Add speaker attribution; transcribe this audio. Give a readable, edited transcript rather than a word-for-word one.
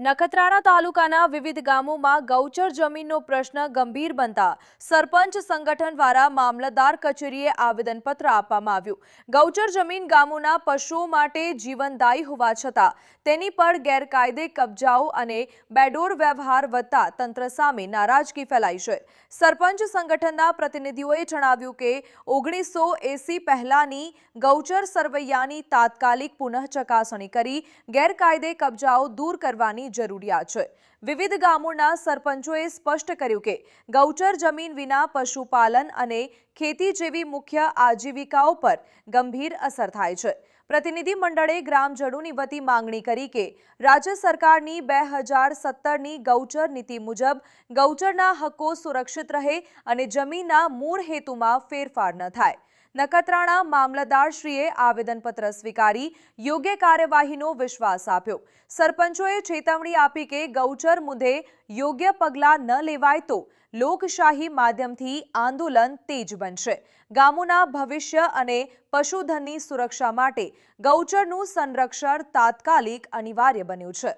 Speaker 1: નખત્રાણા તાલુકાના વિવિધ ગામોમાં ગૌચર જમીનનો પ્રશ્ન ગંભીર બનતા સરપંચ સંગઠન દ્વારા મામલતદાર કચેરીએ આવેદનપત્ર આપવામાં આવ્યું। ગૌચર જમીન ગામોના પશુઓ માટે જીવનદાયી હોવા છતાં તેની પર ગેરકાયદે કબજાઓ અને બેડોળ વ્યવહાર વધતા તંત્ર સામે નારાજગી ફેલાઈ છે। સરપંચ સંગઠનના પ્રતિનિધિઓએ જણાવ્યું કે 1980 પહેલાની ગૌચર સરવૈયાની તાત્કાલિક પુનઃ ચકાસણી કરી ગેરકાયદે કબજાઓ દૂર કરવાની જરૂરિયાત છે। વિવિધ ગામોના સરપંચોએ સ્પષ્ટ કર્યું કે ગૌચર જમીન વિના પશુપાલન અને ખેતી જેવી મુખ્ય આજીવિકાઓ પર ગંભીર અસર થાય છે। પ્રતિનિધિ મંડળે ગ્રામજનોની વતી માંગણી કરી કે રાજ્ય સરકારની 2017ની ગૌચર નીતિ મુજબ ગૌચરના હક્કો સુરક્ષિત રહે અને જમીનના મૂળ હેતુમાં ફેરફાર ન થાય। નખત્રાણા મામલતદારશ્રીએ આવેદનપત્ર સ્વીકારી યોગ્ય કાર્યવાહીનો વિશ્વાસ આપ્યો। સરપંચોએ ચેતવણી આપી કે ગૌચર મુદ્દે યોગ્ય પગલાં ન લેવાય તો લોકશાહી માધ્યમથી આંદોલન તેજ બનશે। ગામોના ભવિષ્ય અને પશુધનની સુરક્ષા માટે ગૌચરનું સંરક્ષણ તાત્કાલિક અનિવાર્ય બન્યું છે।